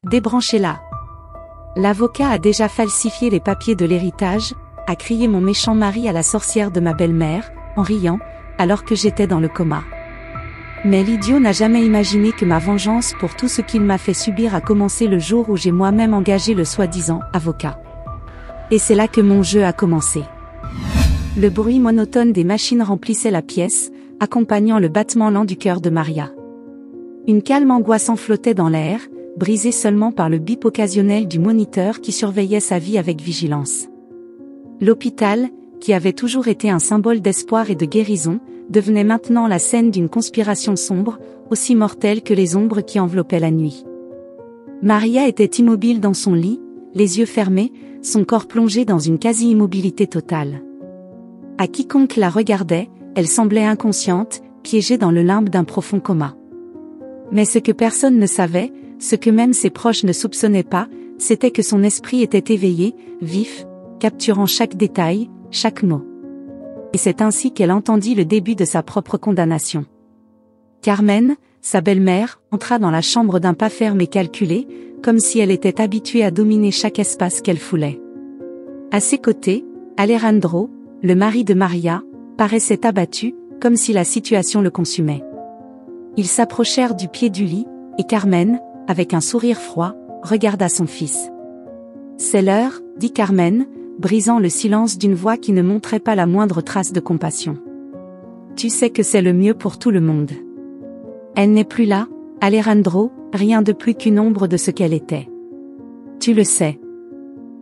Débranchez-la. L'avocat a déjà falsifié les papiers de l'héritage, a crié mon méchant mari à la sorcière de ma belle-mère, en riant, alors que j'étais dans le coma. Mais l'idiot n'a jamais imaginé que ma vengeance pour tout ce qu'il m'a fait subir a commencé le jour où j'ai moi-même engagé le soi-disant avocat. Et c'est là que mon jeu a commencé. Le bruit monotone des machines remplissait la pièce, accompagnant le battement lent du cœur de Maria. Une calme angoisse flottait dans l'air, brisée seulement par le bip occasionnel du moniteur qui surveillait sa vie avec vigilance. L'hôpital, qui avait toujours été un symbole d'espoir et de guérison, devenait maintenant la scène d'une conspiration sombre, aussi mortelle que les ombres qui enveloppaient la nuit. Maria était immobile dans son lit, les yeux fermés, son corps plongé dans une quasi-immobilité totale. À quiconque la regardait, elle semblait inconsciente, piégée dans le limbe d'un profond coma. Mais ce que personne ne savait, ce que même ses proches ne soupçonnaient pas, c'était que son esprit était éveillé, vif, capturant chaque détail, chaque mot. Et c'est ainsi qu'elle entendit le début de sa propre condamnation. Carmen, sa belle-mère, entra dans la chambre d'un pas ferme et calculé, comme si elle était habituée à dominer chaque espace qu'elle foulait. À ses côtés, Alejandro, le mari de Maria, paraissait abattu, comme si la situation le consumait. Ils s'approchèrent du pied du lit, et Carmen, avec un sourire froid, regarda son fils. « C'est l'heure, » dit Carmen, brisant le silence d'une voix qui ne montrait pas la moindre trace de compassion. « Tu sais que c'est le mieux pour tout le monde. » Elle n'est plus là, Alejandro, rien de plus qu'une ombre de ce qu'elle était. « Tu le sais. »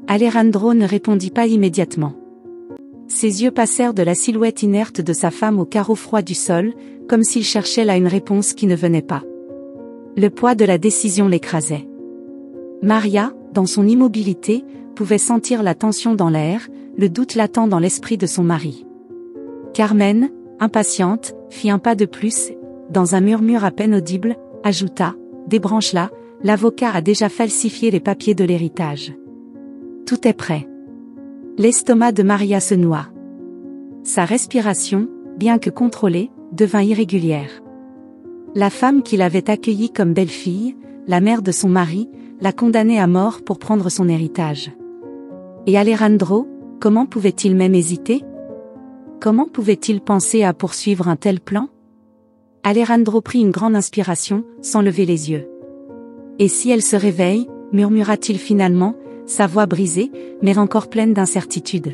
Alejandro ne répondit pas immédiatement. Ses yeux passèrent de la silhouette inerte de sa femme au carreau froid du sol, comme s'il cherchait là une réponse qui ne venait pas. Le poids de la décision l'écrasait. Maria, dans son immobilité, pouvait sentir la tension dans l'air, le doute latent dans l'esprit de son mari. Carmen, impatiente, fit un pas de plus, dans un murmure à peine audible, ajouta « Débranche-la, l'avocat a déjà falsifié les papiers de l'héritage. » Tout est prêt. L'estomac de Maria se noua. Sa respiration, bien que contrôlée, devint irrégulière. La femme qui l'avait accueillie comme belle-fille, la mère de son mari, la condamnait à mort pour prendre son héritage. Et Alejandro, comment pouvait-il même hésiter? Comment pouvait-il penser à poursuivre un tel plan? Alejandro prit une grande inspiration, sans lever les yeux. « Et si elle se réveille » murmura-t-il finalement, sa voix brisée, mais encore pleine d'incertitude.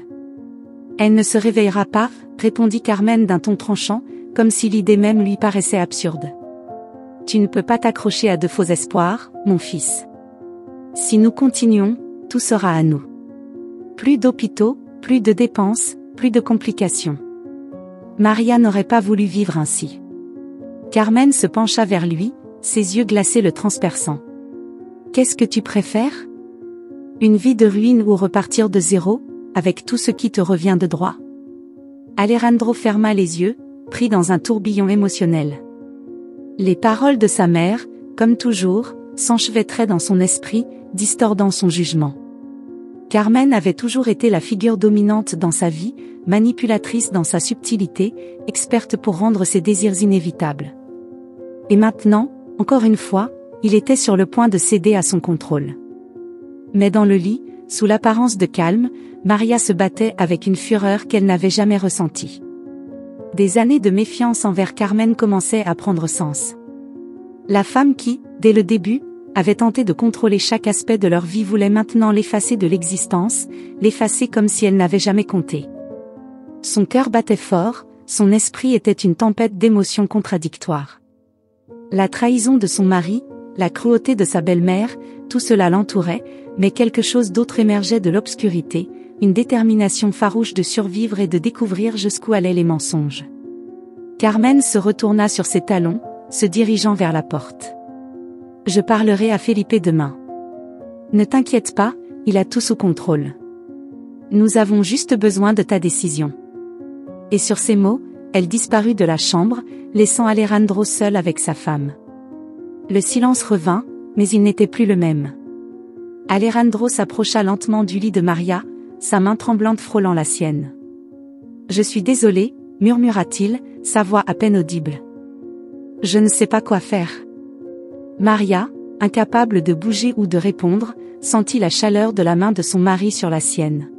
« Elle ne se réveillera pas » répondit Carmen d'un ton tranchant, comme si l'idée même lui paraissait absurde. « Tu ne peux pas t'accrocher à de faux espoirs, mon fils. Si nous continuons, tout sera à nous. Plus d'hôpitaux, plus de dépenses, plus de complications. » Maria n'aurait pas voulu vivre ainsi. Carmen se pencha vers lui, ses yeux glacés le transperçant. « Qu'est-ce que tu préfères? Une vie de ruine ou repartir de zéro, avec tout ce qui te revient de droit? » Alejandro ferma les yeux, pris dans un tourbillon émotionnel. Les paroles de sa mère, comme toujours, s'enchevêtraient dans son esprit, distordant son jugement. Carmen avait toujours été la figure dominante dans sa vie, manipulatrice dans sa subtilité, experte pour rendre ses désirs inévitables. Et maintenant, encore une fois, il était sur le point de céder à son contrôle. Mais dans le lit, sous l'apparence de calme, Maria se battait avec une fureur qu'elle n'avait jamais ressentie. Des années de méfiance envers Carmen commençaient à prendre sens. La femme qui, dès le début, avait tenté de contrôler chaque aspect de leur vie voulait maintenant l'effacer de l'existence, l'effacer comme si elle n'avait jamais compté. Son cœur battait fort, son esprit était une tempête d'émotions contradictoires. La trahison de son mari, la cruauté de sa belle-mère, tout cela l'entourait, mais quelque chose d'autre émergeait de l'obscurité, une détermination farouche de survivre et de découvrir jusqu'où allaient les mensonges. Carmen se retourna sur ses talons, se dirigeant vers la porte. « Je parlerai à Felipe demain. Ne t'inquiète pas, il a tout sous contrôle. Nous avons juste besoin de ta décision. » Et sur ces mots, elle disparut de la chambre, laissant Alejandro seul avec sa femme. Le silence revint, mais il n'était plus le même. Alejandro s'approcha lentement du lit de Maria, sa main tremblante frôlant la sienne. « Je suis désolé, » murmura-t-il, sa voix à peine audible. « Je ne sais pas quoi faire. » Maria, incapable de bouger ou de répondre, sentit la chaleur de la main de son mari sur la sienne.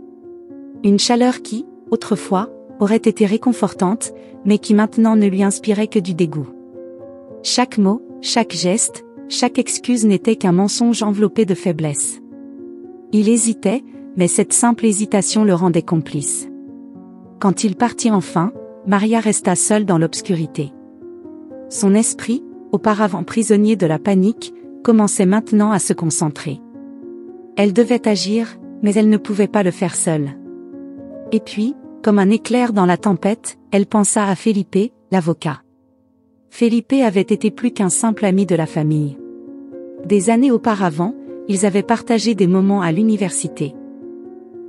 Une chaleur qui, autrefois, aurait été réconfortante, mais qui maintenant ne lui inspirait que du dégoût. Chaque mot, chaque geste, chaque excuse n'était qu'un mensonge enveloppé de faiblesse. Il hésitait, mais cette simple hésitation le rendait complice. Quand il partit enfin, Maria resta seule dans l'obscurité. Son esprit, auparavant prisonnier de la panique, commençait maintenant à se concentrer. Elle devait agir, mais elle ne pouvait pas le faire seule. Et puis, comme un éclair dans la tempête, elle pensa à Felipe, l'avocat. Felipe avait été plus qu'un simple ami de la famille. Des années auparavant, ils avaient partagé des moments à l'université.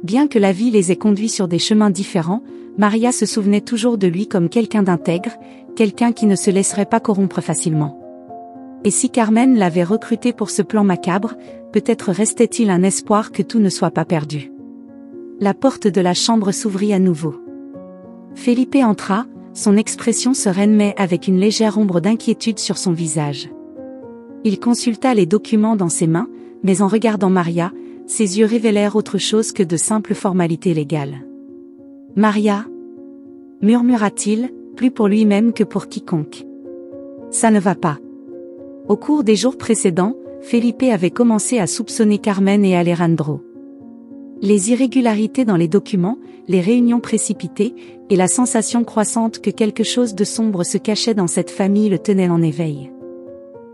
Bien que la vie les ait conduits sur des chemins différents, Maria se souvenait toujours de lui comme quelqu'un d'intègre, quelqu'un qui ne se laisserait pas corrompre facilement. Et si Carmen l'avait recruté pour ce plan macabre, peut-être restait-il un espoir que tout ne soit pas perdu. La porte de la chambre s'ouvrit à nouveau. Felipe entra, son expression sereine mais avec une légère ombre d'inquiétude sur son visage. Il consulta les documents dans ses mains, mais en regardant Maria, ses yeux révélèrent autre chose que de simples formalités légales. « Maria » murmura-t-il, plus pour lui-même que pour quiconque. « Ça ne va pas. » Au cours des jours précédents, Felipe avait commencé à soupçonner Carmen et Alejandro. Les irrégularités dans les documents, les réunions précipitées, et la sensation croissante que quelque chose de sombre se cachait dans cette famille le tenaient en éveil.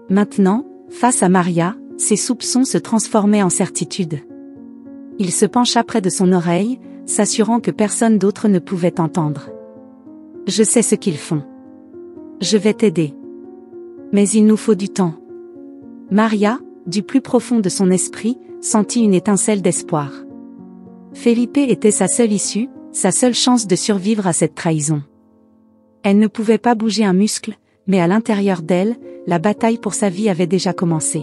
Maintenant, face à Maria, ses soupçons se transformaient en certitude. Il se pencha près de son oreille, s'assurant que personne d'autre ne pouvait entendre. « Je sais ce qu'ils font. Je vais t'aider. Mais il nous faut du temps. » Maria, du plus profond de son esprit, sentit une étincelle d'espoir. Felipe était sa seule issue, sa seule chance de survivre à cette trahison. Elle ne pouvait pas bouger un muscle, mais à l'intérieur d'elle, la bataille pour sa vie avait déjà commencé.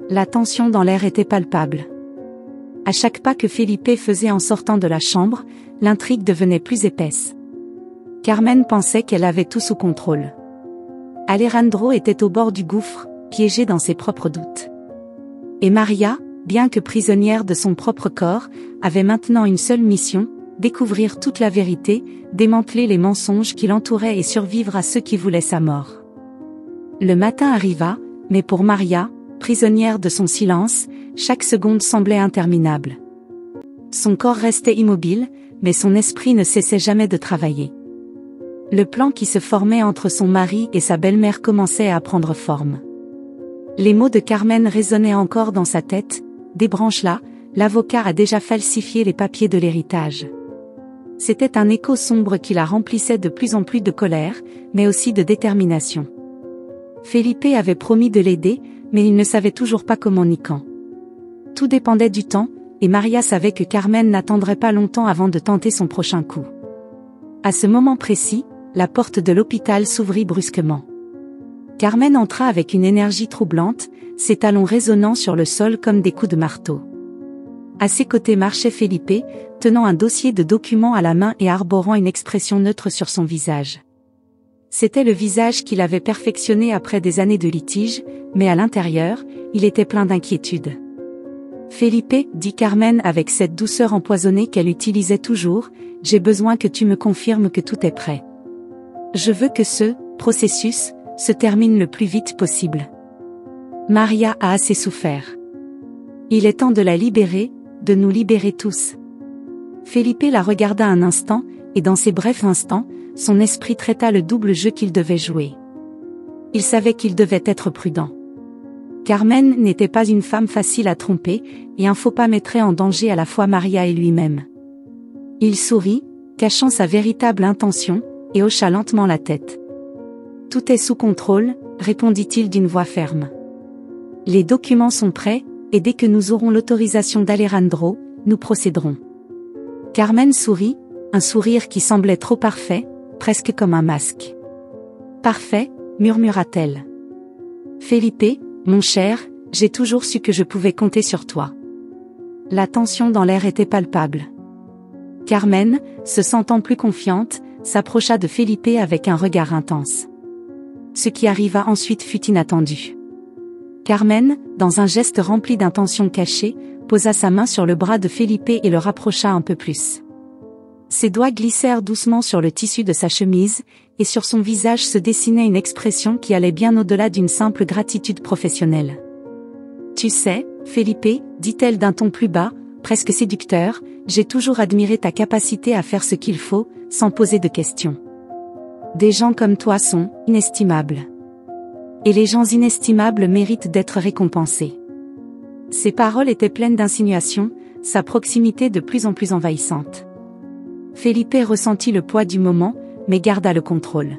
La tension dans l'air était palpable. À chaque pas que Felipe faisait en sortant de la chambre, l'intrigue devenait plus épaisse. Carmen pensait qu'elle avait tout sous contrôle. Alejandro était au bord du gouffre, piégé dans ses propres doutes. Et Maria, bien que prisonnière de son propre corps, avait maintenant une seule mission, découvrir toute la vérité, démanteler les mensonges qui l'entouraient et survivre à ceux qui voulaient sa mort. Le matin arriva, mais pour Maria, prisonnière de son silence, chaque seconde semblait interminable. Son corps restait immobile, mais son esprit ne cessait jamais de travailler. Le plan qui se formait entre son mari et sa belle-mère commençait à prendre forme. Les mots de Carmen résonnaient encore dans sa tête. Débranche-la, l'avocat a déjà falsifié les papiers de l'héritage. C'était un écho sombre qui la remplissait de plus en plus de colère, mais aussi de détermination. Felipe avait promis de l'aider, mais il ne savait toujours pas comment ni quand. Tout dépendait du temps, et Maria savait que Carmen n'attendrait pas longtemps avant de tenter son prochain coup. À ce moment précis, la porte de l'hôpital s'ouvrit brusquement. Carmen entra avec une énergie troublante, ses talons résonnant sur le sol comme des coups de marteau. À ses côtés marchait Felipe, tenant un dossier de documents à la main et arborant une expression neutre sur son visage. C'était le visage qu'il avait perfectionné après des années de litige, mais à l'intérieur, il était plein d'inquiétude. « Felipe, dit Carmen avec cette douceur empoisonnée qu'elle utilisait toujours, j'ai besoin que tu me confirmes que tout est prêt. Je veux que ce processus se termine le plus vite possible. Maria a assez souffert. Il est temps de la libérer, de nous libérer tous. » Felipe la regarda un instant, et dans ces brefs instants, son esprit traita le double jeu qu'il devait jouer. Il savait qu'il devait être prudent. Carmen n'était pas une femme facile à tromper, et un faux pas mettrait en danger à la fois Maria et lui-même. Il sourit, cachant sa véritable intention, et hocha lentement la tête. « Tout est sous contrôle, » répondit-il d'une voix ferme. « Les documents sont prêts, et dès que nous aurons l'autorisation d'Alejandro, nous procéderons. » Carmen sourit, un sourire qui semblait trop parfait, presque comme un masque. « Parfait, » murmura-t-elle. « Felipe, mon cher, j'ai toujours su que je pouvais compter sur toi. » La tension dans l'air était palpable. Carmen, se sentant plus confiante, s'approcha de Felipe avec un regard intense. Ce qui arriva ensuite fut inattendu. Carmen, dans un geste rempli d'intentions cachées, posa sa main sur le bras de Felipe et le rapprocha un peu plus. Ses doigts glissèrent doucement sur le tissu de sa chemise, et sur son visage se dessinait une expression qui allait bien au-delà d'une simple gratitude professionnelle. « Tu sais, Felipe, dit-elle d'un ton plus bas, presque séducteur, j'ai toujours admiré ta capacité à faire ce qu'il faut, sans poser de questions. Des gens comme toi sont inestimables. Et les gens inestimables méritent d'être récompensés. » Ses paroles étaient pleines d'insinuations, sa proximité de plus en plus envahissante. Felipe ressentit le poids du moment, mais garda le contrôle.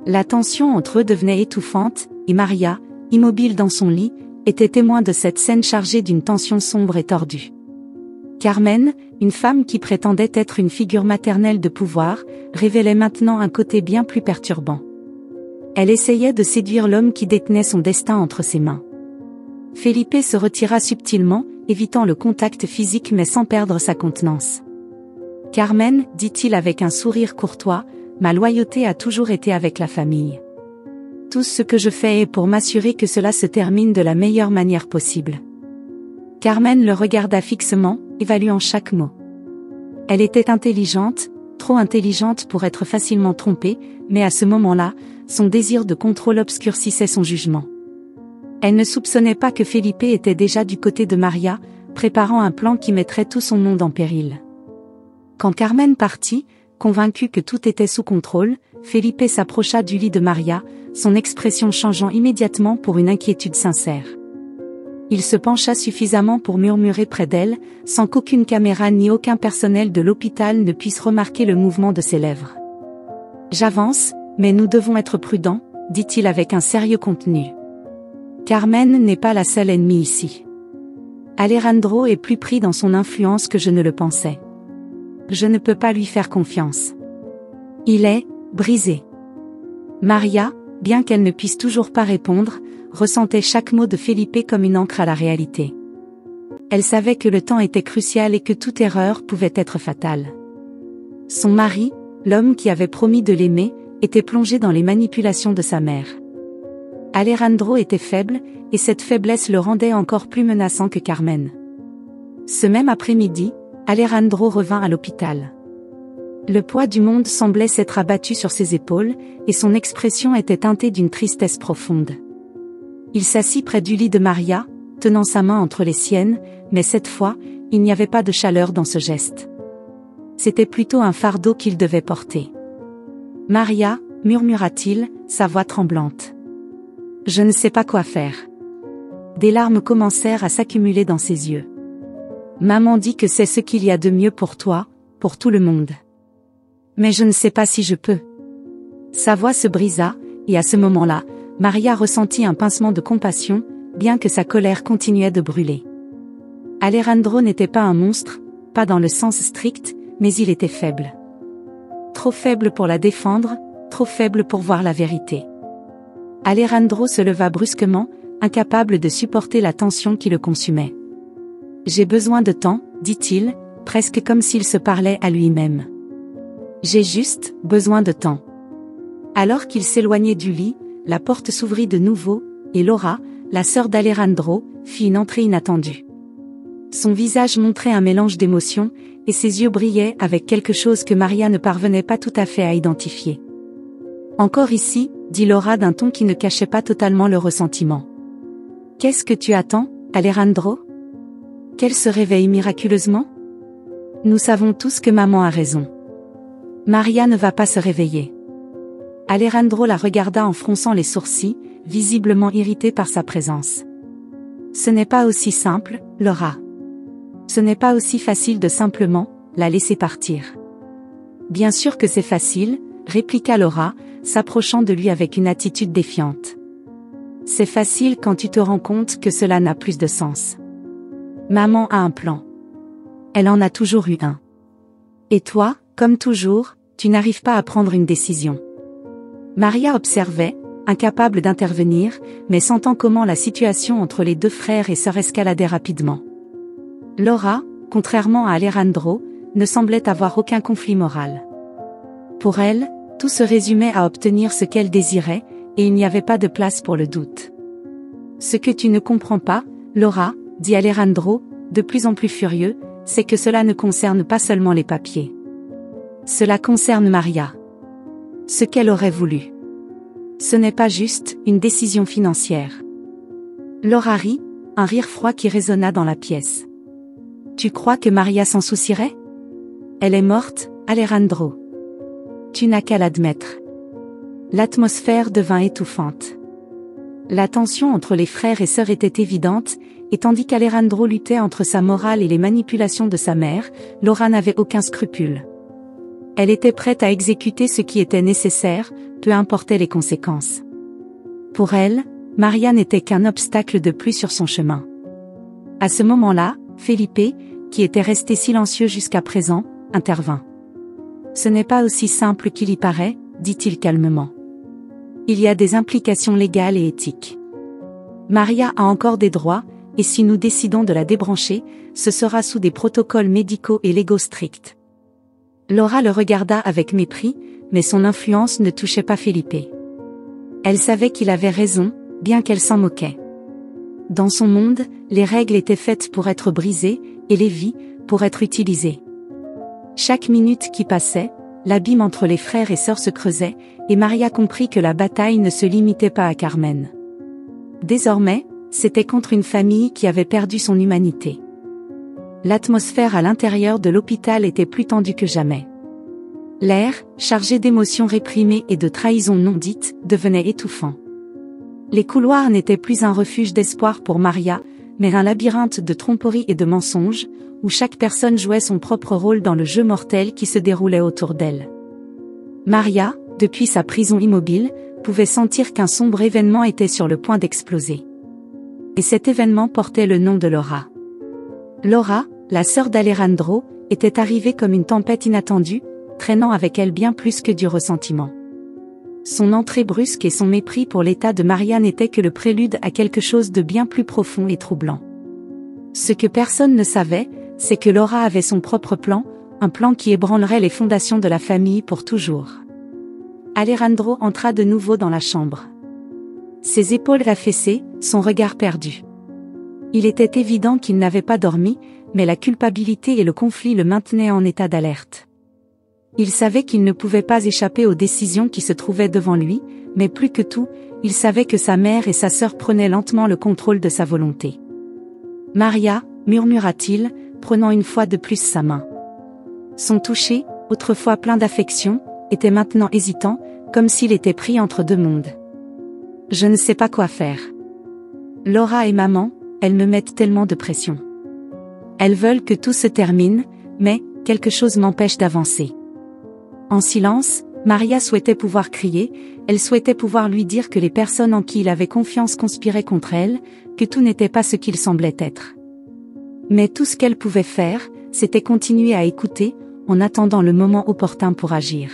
La tension entre eux devenait étouffante, et Maria, immobile dans son lit, était témoin de cette scène chargée d'une tension sombre et tordue. Carmen, une femme qui prétendait être une figure maternelle de pouvoir, révélait maintenant un côté bien plus perturbant. Elle essayait de séduire l'homme qui détenait son destin entre ses mains. Felipe se retira subtilement, évitant le contact physique mais sans perdre sa contenance. « Carmen, dit-il avec un sourire courtois, ma loyauté a toujours été avec la famille. Tout ce que je fais est pour m'assurer que cela se termine de la meilleure manière possible. » Carmen le regarda fixement, évaluant chaque mot. Elle était intelligente, trop intelligente pour être facilement trompée, mais à ce moment-là, son désir de contrôle obscurcissait son jugement. Elle ne soupçonnait pas que Felipe était déjà du côté de Maria, préparant un plan qui mettrait tout son monde en péril. Quand Carmen partit, convaincu que tout était sous contrôle, Felipe s'approcha du lit de Maria, son expression changeant immédiatement pour une inquiétude sincère. Il se pencha suffisamment pour murmurer près d'elle, sans qu'aucune caméra ni aucun personnel de l'hôpital ne puisse remarquer le mouvement de ses lèvres. « J'avance, mais nous devons être prudents, » dit-il avec un sérieux contenu. Carmen n'est pas la seule ennemie ici. Alejandro est plus pris dans son influence que je ne le pensais. Je ne peux pas lui faire confiance. Il est brisé. Maria, bien qu'elle ne puisse toujours pas répondre, ressentait chaque mot de Felipe comme une ancre à la réalité. Elle savait que le temps était crucial et que toute erreur pouvait être fatale. Son mari, l'homme qui avait promis de l'aimer, était plongé dans les manipulations de sa mère. Alejandro était faible, et cette faiblesse le rendait encore plus menaçant que Carmen. Ce même après-midi, Alejandro revint à l'hôpital. Le poids du monde semblait s'être abattu sur ses épaules, et son expression était teintée d'une tristesse profonde. Il s'assit près du lit de Maria, tenant sa main entre les siennes, mais cette fois, il n'y avait pas de chaleur dans ce geste. C'était plutôt un fardeau qu'il devait porter. « Maria, » murmura-t-il, sa voix tremblante. « Je ne sais pas quoi faire. » Des larmes commencèrent à s'accumuler dans ses yeux. « Maman dit que c'est ce qu'il y a de mieux pour toi, pour tout le monde. Mais je ne sais pas si je peux. » Sa voix se brisa, et à ce moment-là, Maria ressentit un pincement de compassion, bien que sa colère continuait de brûler. Alejandro n'était pas un monstre, pas dans le sens strict, mais il était faible. Trop faible pour la défendre, trop faible pour voir la vérité. Alejandro se leva brusquement, incapable de supporter la tension qui le consumait. « J'ai besoin de temps, » dit-il, presque comme s'il se parlait à lui-même. « J'ai juste besoin de temps. » Alors qu'il s'éloignait du lit, la porte s'ouvrit de nouveau, et Laura, la sœur d'Alejandro, fit une entrée inattendue. Son visage montrait un mélange d'émotions, et ses yeux brillaient avec quelque chose que Maria ne parvenait pas tout à fait à identifier. « Encore ici ?» dit Laura d'un ton qui ne cachait pas totalement le ressentiment. « Qu'est-ce que tu attends, Alejandro ? Qu'elle se réveille miraculeusement ? Nous savons tous que maman a raison. Maria ne va pas se réveiller. » Alejandro la regarda en fronçant les sourcils, visiblement irrité par sa présence. « Ce n'est pas aussi simple, Laura. Ce n'est pas aussi facile de simplement la laisser partir. » « Bien sûr que c'est facile, » répliqua Laura, s'approchant de lui avec une attitude défiante. « C'est facile quand tu te rends compte que cela n'a plus de sens. Maman a un plan. Elle en a toujours eu un. Et toi, comme toujours, tu n'arrives pas à prendre une décision. » Maria observait, incapable d'intervenir, mais sentant comment la situation entre les deux frères et sœurs escaladait rapidement. Laura, contrairement à Alejandro, ne semblait avoir aucun conflit moral. Pour elle, tout se résumait à obtenir ce qu'elle désirait, et il n'y avait pas de place pour le doute. Ce que tu ne comprends pas, Laura, dit Alejandro, de plus en plus furieux, c'est que cela ne concerne pas seulement les papiers. Cela concerne Maria. Ce qu'elle aurait voulu. Ce n'est pas juste une décision financière. Laura rit, un rire froid qui résonna dans la pièce. Tu crois que Maria s'en soucierait? Elle est morte, Alejandro. Tu n'as qu'à l'admettre. L'atmosphère devint étouffante. La tension entre les frères et sœurs était évidente, et tandis qu'Alejandro luttait entre sa morale et les manipulations de sa mère, Laura n'avait aucun scrupule. Elle était prête à exécuter ce qui était nécessaire, peu importaient les conséquences. Pour elle, Maria n'était qu'un obstacle de plus sur son chemin. À ce moment-là, Felipe, qui était resté silencieux jusqu'à présent, intervint. Ce n'est pas aussi simple qu'il y paraît, dit-il calmement. Il y a des implications légales et éthiques. Maria a encore des droits, et si nous décidons de la débrancher, ce sera sous des protocoles médicaux et légaux stricts. Laura le regarda avec mépris, mais son influence ne touchait pas Felipe. Elle savait qu'il avait raison, bien qu'elle s'en moquait. Dans son monde, les règles étaient faites pour être brisées, et les vies, pour être utilisées. Chaque minute qui passait, l'abîme entre les frères et sœurs se creusait, et Maria comprit que la bataille ne se limitait pas à Carmen. Désormais, c'était contre une famille qui avait perdu son humanité. L'atmosphère à l'intérieur de l'hôpital était plus tendue que jamais. L'air, chargé d'émotions réprimées et de trahisons non dites, devenait étouffant. Les couloirs n'étaient plus un refuge d'espoir pour Maria, mais un labyrinthe de tromperies et de mensonges, où chaque personne jouait son propre rôle dans le jeu mortel qui se déroulait autour d'elle. Maria, depuis sa prison immobile, pouvait sentir qu'un sombre événement était sur le point d'exploser. Et cet événement portait le nom de Laura. Laura, la sœur d'Alejandro, était arrivée comme une tempête inattendue, traînant avec elle bien plus que du ressentiment. Son entrée brusque et son mépris pour l'état de Maria n'étaient que le prélude à quelque chose de bien plus profond et troublant. Ce que personne ne savait, c'est que Laura avait son propre plan, un plan qui ébranlerait les fondations de la famille pour toujours. Alejandro entra de nouveau dans la chambre. Ses épaules affaissées, son regard perdu. Il était évident qu'il n'avait pas dormi, mais la culpabilité et le conflit le maintenaient en état d'alerte. Il savait qu'il ne pouvait pas échapper aux décisions qui se trouvaient devant lui, mais plus que tout, il savait que sa mère et sa sœur prenaient lentement le contrôle de sa volonté. « Maria » murmura-t-il, prenant une fois de plus sa main. Son toucher, autrefois plein d'affection, était maintenant hésitant, comme s'il était pris entre deux mondes. « Je ne sais pas quoi faire. Laura et maman, elles me mettent tellement de pression. Elles veulent que tout se termine, mais quelque chose m'empêche d'avancer. » En silence, Maria souhaitait pouvoir crier, elle souhaitait pouvoir lui dire que les personnes en qui il avait confiance conspiraient contre elle, que tout n'était pas ce qu'il semblait être. Mais tout ce qu'elle pouvait faire, c'était continuer à écouter, en attendant le moment opportun pour agir.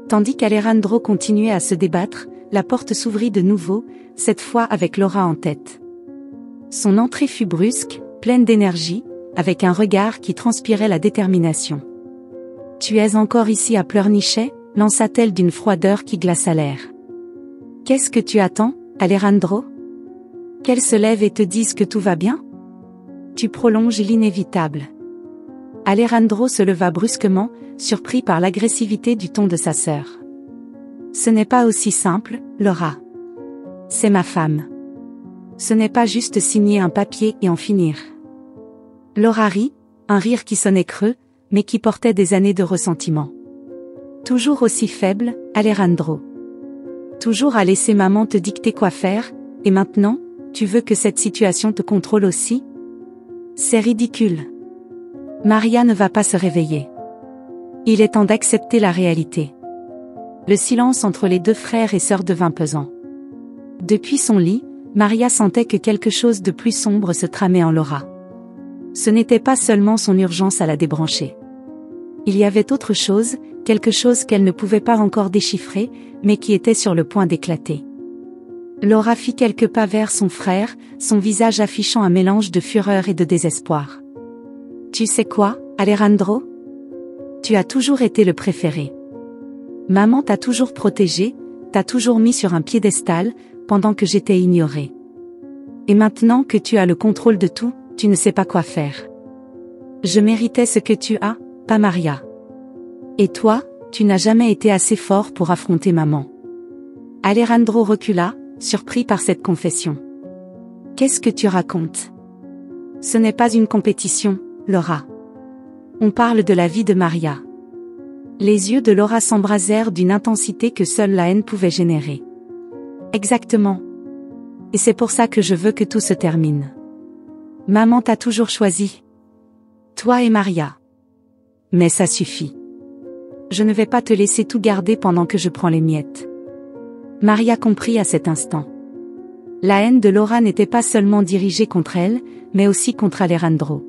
Tandis qu'Alejandro continuait à se débattre, la porte s'ouvrit de nouveau, cette fois avec Laura en tête. Son entrée fut brusque, pleine d'énergie, avec un regard qui transpirait la détermination. « Tu es encore ici à Pleurnichet ?» lança-t-elle d'une froideur qui glaça l'air. « Qu'est-ce que tu attends, Alejandro? Qu'elle se lève et te dise que tout va bien? Tu prolonges l'inévitable. » Alejandro se leva brusquement, surpris par l'agressivité du ton de sa sœur. « Ce n'est pas aussi simple, Laura. C'est ma femme. Ce n'est pas juste signer un papier et en finir. » Laura rit, un rire qui sonnait creux, mais qui portait des années de ressentiment. Toujours aussi faible, Alejandro. Toujours à laisser maman te dicter quoi faire, et maintenant, tu veux que cette situation te contrôle aussi? C'est ridicule. Maria ne va pas se réveiller. Il est temps d'accepter la réalité. Le silence entre les deux frères et sœurs devint pesant. Depuis son lit, Maria sentait que quelque chose de plus sombre se tramait en Laura. Ce n'était pas seulement son urgence à la débrancher. Il y avait autre chose, quelque chose qu'elle ne pouvait pas encore déchiffrer, mais qui était sur le point d'éclater. Laura fit quelques pas vers son frère, son visage affichant un mélange de fureur et de désespoir. « Tu sais quoi, Alejandro? Tu as toujours été le préféré. Maman t'a toujours protégé, t'a toujours mis sur un piédestal, pendant que j'étais ignorée. Et maintenant que tu as le contrôle de tout, tu ne sais pas quoi faire. Je méritais ce que tu as, pas Maria. Et toi, tu n'as jamais été assez fort pour affronter maman. Alejandro recula, surpris par cette confession. Qu'est-ce que tu racontes? Ce n'est pas une compétition, Laura. On parle de la vie de Maria. Les yeux de Laura s'embrasèrent d'une intensité que seule la haine pouvait générer. Exactement. Et c'est pour ça que je veux que tout se termine. Maman t'a toujours choisi. Toi et Maria. Mais ça suffit. Je ne vais pas te laisser tout garder pendant que je prends les miettes. Maria comprit à cet instant. La haine de Laura n'était pas seulement dirigée contre elle, mais aussi contre Alejandro.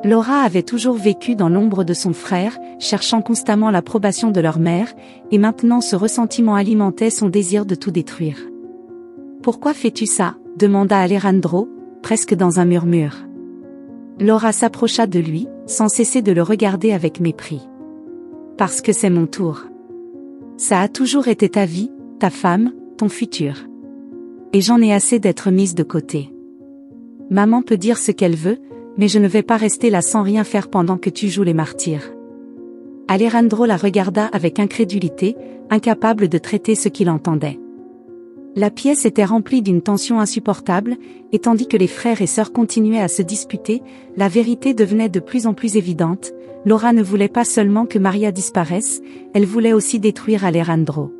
Laura avait toujours vécu dans l'ombre de son frère, cherchant constamment l'approbation de leur mère, et maintenant ce ressentiment alimentait son désir de tout détruire. « Pourquoi fais-tu ça ?» demanda Alejandro, presque dans un murmure. Laura s'approcha de lui, sans cesser de le regarder avec mépris. « Parce que c'est mon tour. Ça a toujours été ta vie, ta femme, ton futur. Et j'en ai assez d'être mise de côté. Maman peut dire ce qu'elle veut, mais je ne vais pas rester là sans rien faire pendant que tu joues les martyrs. » Alejandro la regarda avec incrédulité, incapable de traiter ce qu'il entendait. La pièce était remplie d'une tension insupportable, et tandis que les frères et sœurs continuaient à se disputer, la vérité devenait de plus en plus évidente. Laura ne voulait pas seulement que Maria disparaisse, elle voulait aussi détruire Alejandro.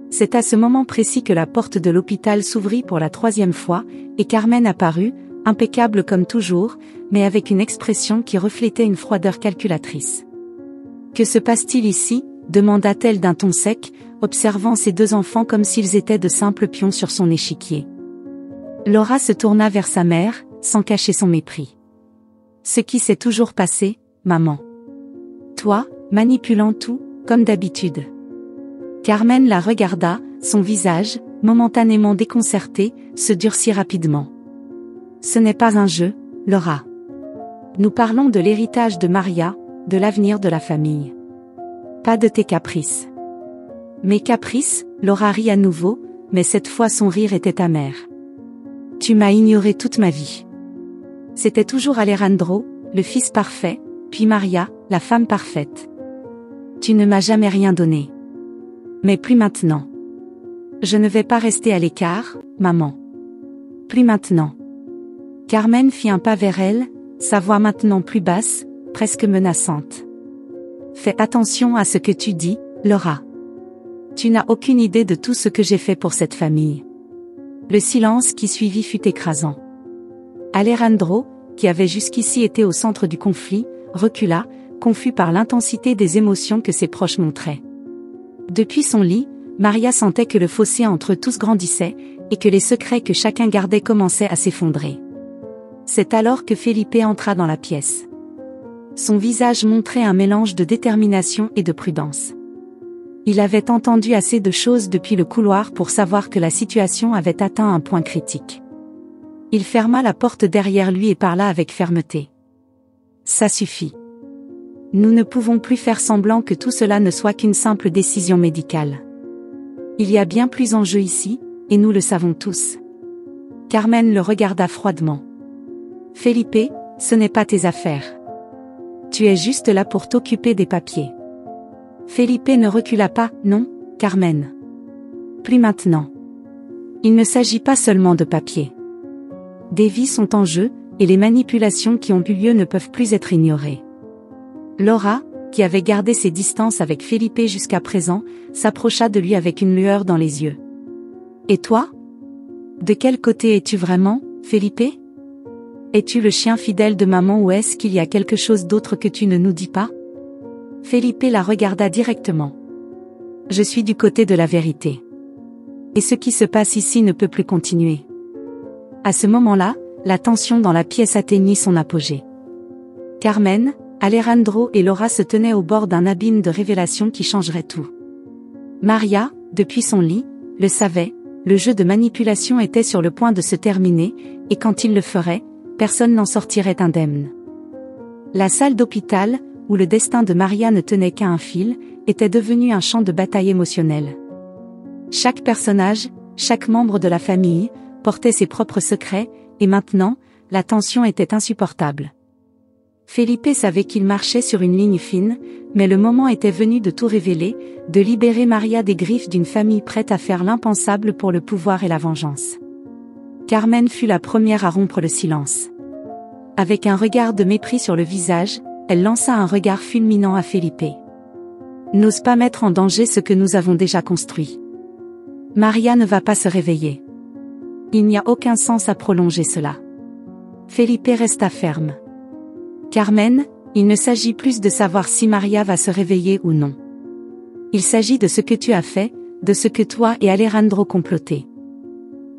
C'est à ce moment précis que la porte de l'hôpital s'ouvrit pour la 3e fois, et Carmen apparut, impeccable comme toujours, mais avec une expression qui reflétait une froideur calculatrice. « Que se passe-t-il ici ?» demanda-t-elle d'un ton sec, observant ses 2 enfants comme s'ils étaient de simples pions sur son échiquier. Laura se tourna vers sa mère, sans cacher son mépris. « Ce qui s'est toujours passé, maman. Toi, manipulant tout, comme d'habitude. » Carmen la regarda, son visage, momentanément déconcerté, se durcit rapidement. « Ce n'est pas un jeu, Laura. Nous parlons de l'héritage de Maria, de l'avenir de la famille. Pas de tes caprices. » Mes caprices, Laura rit à nouveau, mais cette fois son rire était amer. « Tu m'as ignoré toute ma vie. C'était toujours Alejandro, le fils parfait, puis Maria, la femme parfaite. Tu ne m'as jamais rien donné. Mais plus maintenant. Je ne vais pas rester à l'écart, maman. Plus maintenant. » Carmen fit un pas vers elle, sa voix maintenant plus basse, presque menaçante. « Fais attention à ce que tu dis, Laura. Tu n'as aucune idée de tout ce que j'ai fait pour cette famille. » Le silence qui suivit fut écrasant. Alejandro, qui avait jusqu'ici été au centre du conflit, recula, confus par l'intensité des émotions que ses proches montraient. Depuis son lit, Maria sentait que le fossé entre tous grandissait, et que les secrets que chacun gardait commençaient à s'effondrer. C'est alors que Felipe entra dans la pièce. Son visage montrait un mélange de détermination et de prudence. Il avait entendu assez de choses depuis le couloir pour savoir que la situation avait atteint un point critique. Il ferma la porte derrière lui et parla avec fermeté. « Ça suffit. Nous ne pouvons plus faire semblant que tout cela ne soit qu'une simple décision médicale. Il y a bien plus en jeu ici, et nous le savons tous. » Carmen le regarda froidement. « Felipe, ce n'est pas tes affaires. Tu es juste là pour t'occuper des papiers. » Felipe ne recula pas, « Non, Carmen. Plus maintenant. Il ne s'agit pas seulement de papiers. Des vies sont en jeu, et les manipulations qui ont eu lieu ne peuvent plus être ignorées. » Laura, qui avait gardé ses distances avec Felipe jusqu'à présent, s'approcha de lui avec une lueur dans les yeux. « Et toi? De quel côté es-tu vraiment, Felipe? Es-tu le chien fidèle de maman ou est-ce qu'il y a quelque chose d'autre que tu ne nous dis pas ?» Felipe la regarda directement. « Je suis du côté de la vérité. Et ce qui se passe ici ne peut plus continuer. » À ce moment-là, la tension dans la pièce atteignit son apogée. Carmen, Alejandro et Laura se tenaient au bord d'un abîme de révélations qui changerait tout. Maria, depuis son lit, le savait, le jeu de manipulation était sur le point de se terminer, et quand il le ferait, personne n'en sortirait indemne. La salle d'hôpital, où le destin de Maria ne tenait qu'à un fil, était devenue un champ de bataille émotionnelle. Chaque personnage, chaque membre de la famille, portait ses propres secrets, et maintenant, la tension était insupportable. Felipe savait qu'il marchait sur une ligne fine, mais le moment était venu de tout révéler, de libérer Maria des griffes d'une famille prête à faire l'impensable pour le pouvoir et la vengeance. Carmen fut la première à rompre le silence. Avec un regard de mépris sur le visage, elle lança un regard fulminant à Felipe. « N'ose pas mettre en danger ce que nous avons déjà construit. Maria ne va pas se réveiller. Il n'y a aucun sens à prolonger cela. » Felipe resta ferme. « Carmen, il ne s'agit plus de savoir si Maria va se réveiller ou non. Il s'agit de ce que tu as fait, de ce que toi et Alejandro complotez.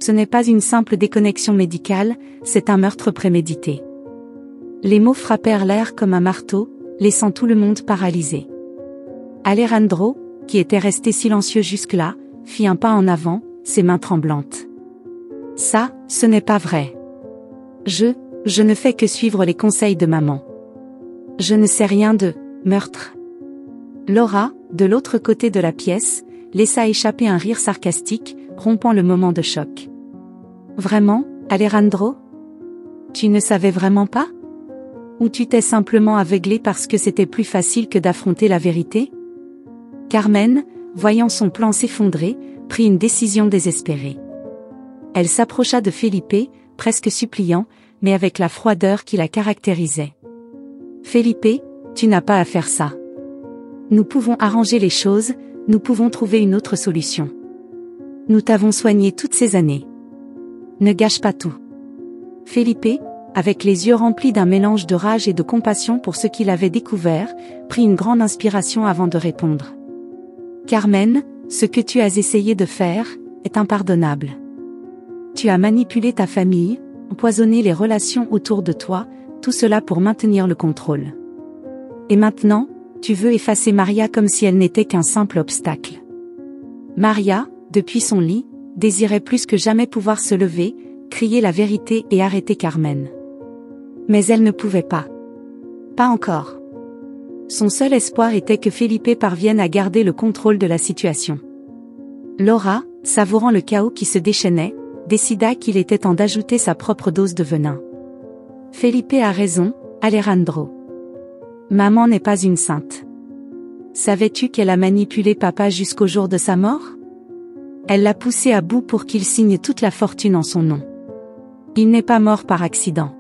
Ce n'est pas une simple déconnexion médicale, c'est un meurtre prémédité. » Les mots frappèrent l'air comme un marteau, laissant tout le monde paralysé. Alejandro, qui était resté silencieux jusque-là, fit un pas en avant, ses mains tremblantes. « Ça, ce n'est pas vrai. Je ne fais que suivre les conseils de maman. Je ne sais rien de meurtre. » Laura, de l'autre côté de la pièce, laissa échapper un rire sarcastique, rompant le moment de choc. « Vraiment, Alejandro? Tu ne savais vraiment pas? Ou tu t'es simplement aveuglé parce que c'était plus facile que d'affronter la vérité? » Carmen, voyant son plan s'effondrer, prit une décision désespérée. Elle s'approcha de Felipe, presque suppliant, mais avec la froideur qui la caractérisait. « Felipe, tu n'as pas à faire ça. Nous pouvons arranger les choses, nous pouvons trouver une autre solution. Nous t'avons soigné toutes ces années. Ne gâche pas tout. » Felipe, avec les yeux remplis d'un mélange de rage et de compassion pour ce qu'il avait découvert, prit une grande inspiration avant de répondre. « Carmen, ce que tu as essayé de faire est impardonnable. Tu as manipulé ta famille, empoisonné les relations autour de toi, tout cela pour maintenir le contrôle. Et maintenant, tu veux effacer Maria comme si elle n'était qu'un simple obstacle. » Maria, depuis son lit, désirait plus que jamais pouvoir se lever, crier la vérité et arrêter Carmen. Mais elle ne pouvait pas. Pas encore. Son seul espoir était que Felipe parvienne à garder le contrôle de la situation. Laura, savourant le chaos qui se déchaînait, décida qu'il était temps d'ajouter sa propre dose de venin. « Felipe a raison, Alejandro. Maman n'est pas une sainte. Savais-tu qu'elle a manipulé papa jusqu'au jour de sa mort? Elle l'a poussé à bout pour qu'il signe toute la fortune en son nom. Il n'est pas mort par accident.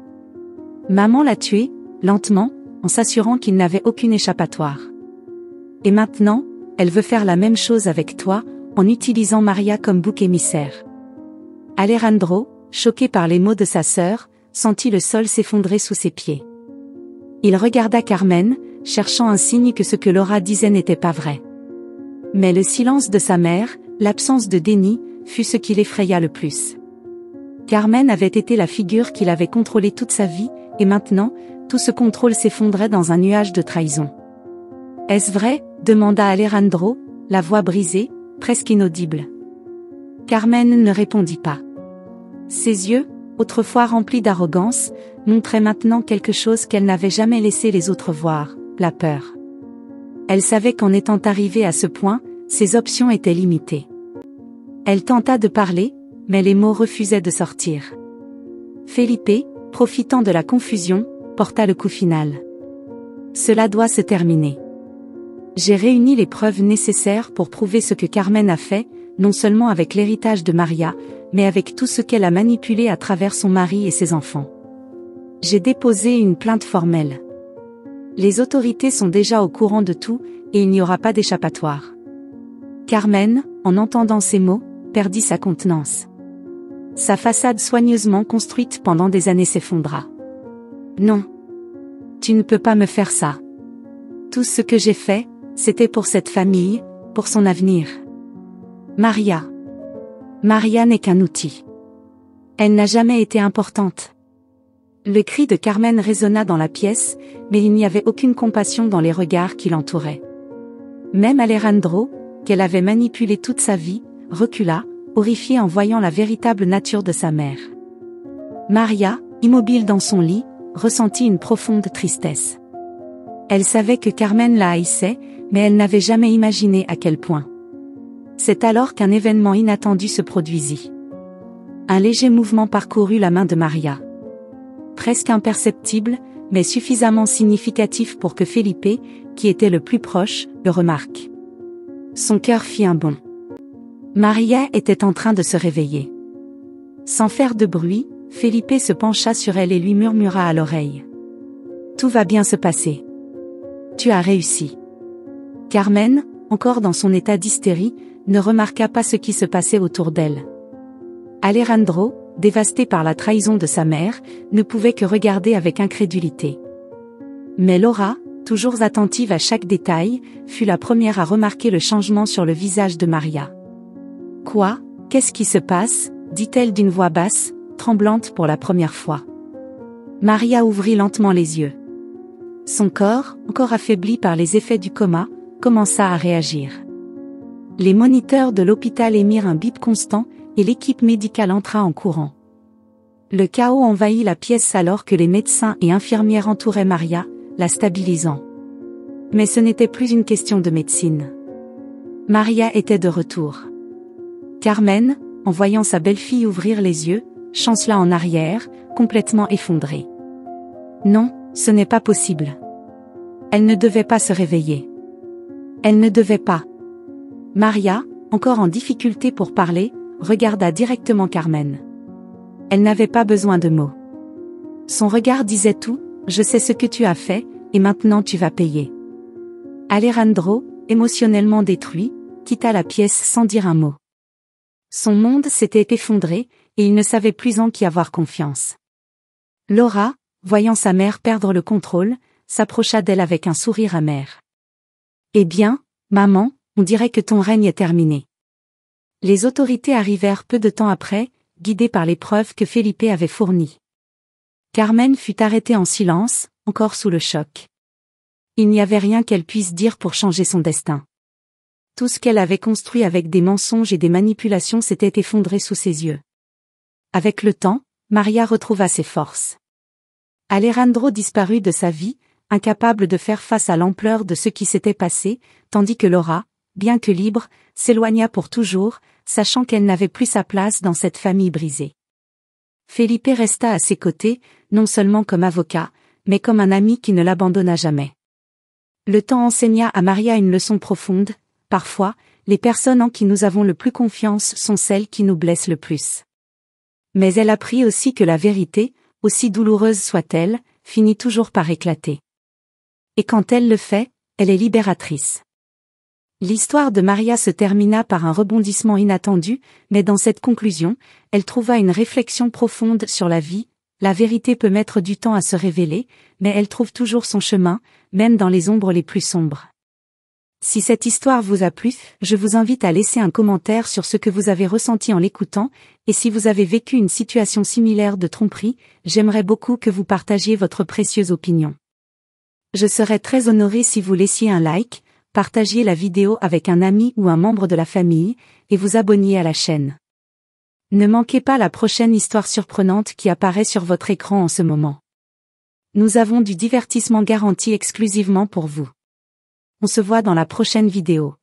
Maman l'a tué, lentement, en s'assurant qu'il n'avait aucune échappatoire. Et maintenant, elle veut faire la même chose avec toi, en utilisant Maria comme bouc émissaire. » Alejandro, choqué par les mots de sa sœur, sentit le sol s'effondrer sous ses pieds. Il regarda Carmen, cherchant un signe que ce que Laura disait n'était pas vrai. Mais le silence de sa mère, l'absence de déni, fut ce qui l'effraya le plus. Carmen avait été la figure qu'il avait contrôlée toute sa vie, et maintenant, tout ce contrôle s'effondrait dans un nuage de trahison. « Est-ce vrai ?» demanda Alejandro, la voix brisée, presque inaudible. Carmen ne répondit pas. Ses yeux, autrefois remplis d'arrogance, montraient maintenant quelque chose qu'elle n'avait jamais laissé les autres voir, la peur. Elle savait qu'en étant arrivée à ce point, ses options étaient limitées. Elle tenta de parler, mais les mots refusaient de sortir. Felipe, profitant de la confusion, porta le coup final. « Cela doit se terminer. J'ai réuni les preuves nécessaires pour prouver ce que Carmen a fait, non seulement avec l'héritage de Maria, mais avec tout ce qu'elle a manipulé à travers son mari et ses enfants. J'ai déposé une plainte formelle. Les autorités sont déjà au courant de tout, et il n'y aura pas d'échappatoire. » Carmen, en entendant ces mots, perdit sa contenance. Sa façade soigneusement construite pendant des années s'effondra. « Non. Tu ne peux pas me faire ça. Tout ce que j'ai fait, c'était pour cette famille, pour son avenir. Maria. Maria n'est qu'un outil. Elle n'a jamais été importante. » Le cri de Carmen résonna dans la pièce, mais il n'y avait aucune compassion dans les regards qui l'entouraient. Même Alejandro, qu'elle avait manipulé toute sa vie, recula, horrifié en voyant la véritable nature de sa mère. Maria, immobile dans son lit, ressentit une profonde tristesse. Elle savait que Carmen la haïssait, mais elle n'avait jamais imaginé à quel point. C'est alors qu'un événement inattendu se produisit. Un léger mouvement parcourut la main de Maria. Presque imperceptible, mais suffisamment significatif pour que Felipe, qui était le plus proche, le remarque. Son cœur fit un bond. Maria était en train de se réveiller. Sans faire de bruit, Felipe se pencha sur elle et lui murmura à l'oreille. « Tout va bien se passer. Tu as réussi. » Carmen, encore dans son état d'hystérie, ne remarqua pas ce qui se passait autour d'elle. Alejandro, dévasté par la trahison de sa mère, ne pouvait que regarder avec incrédulité. Mais Laura, toujours attentive à chaque détail, fut la première à remarquer le changement sur le visage de Maria. « Quoi ? Qu'est-ce qui se passe ?» dit-elle d'une voix basse, tremblante pour la première fois. Maria ouvrit lentement les yeux. Son corps, encore affaibli par les effets du coma, commença à réagir. Les moniteurs de l'hôpital émirent un bip constant, et l'équipe médicale entra en courant. Le chaos envahit la pièce alors que les médecins et infirmières entouraient Maria, la stabilisant. Mais ce n'était plus une question de médecine. Maria était de retour. Carmen, en voyant sa belle-fille ouvrir les yeux, chancela en arrière, complètement effondrée. Non, ce n'est pas possible. Elle ne devait pas se réveiller. Elle ne devait pas. Maria, encore en difficulté pour parler, regarda directement Carmen. Elle n'avait pas besoin de mots. Son regard disait tout, « Je sais ce que tu as fait, et maintenant tu vas payer. » Alejandro, émotionnellement détruit, quitta la pièce sans dire un mot. Son monde s'était effondré, et il ne savait plus en qui avoir confiance. Laura, voyant sa mère perdre le contrôle, s'approcha d'elle avec un sourire amer. « Eh bien, maman, on dirait que ton règne est terminé. » Les autorités arrivèrent peu de temps après, guidées par les preuves que Felipe avait fournies. Carmen fut arrêtée en silence, encore sous le choc. Il n'y avait rien qu'elle puisse dire pour changer son destin. Tout ce qu'elle avait construit avec des mensonges et des manipulations s'était effondré sous ses yeux. Avec le temps, Maria retrouva ses forces. Alejandro disparut de sa vie, incapable de faire face à l'ampleur de ce qui s'était passé, tandis que Laura, bien que libre, s'éloigna pour toujours, sachant qu'elle n'avait plus sa place dans cette famille brisée. Felipe resta à ses côtés, non seulement comme avocat, mais comme un ami qui ne l'abandonna jamais. Le temps enseigna à Maria une leçon profonde, parfois, les personnes en qui nous avons le plus confiance sont celles qui nous blessent le plus. Mais elle apprit aussi que la vérité, aussi douloureuse soit-elle, finit toujours par éclater. Et quand elle le fait, elle est libératrice. L'histoire de Maria se termina par un rebondissement inattendu, mais dans cette conclusion, elle trouva une réflexion profonde sur la vie. La vérité peut mettre du temps à se révéler, mais elle trouve toujours son chemin, même dans les ombres les plus sombres. Si cette histoire vous a plu, je vous invite à laisser un commentaire sur ce que vous avez ressenti en l'écoutant, et si vous avez vécu une situation similaire de tromperie, j'aimerais beaucoup que vous partagiez votre précieuse opinion. Je serais très honorée si vous laissiez un like, partagiez la vidéo avec un ami ou un membre de la famille, et vous abonniez à la chaîne. Ne manquez pas la prochaine histoire surprenante qui apparaît sur votre écran en ce moment. Nous avons du divertissement garanti exclusivement pour vous. On se voit dans la prochaine vidéo.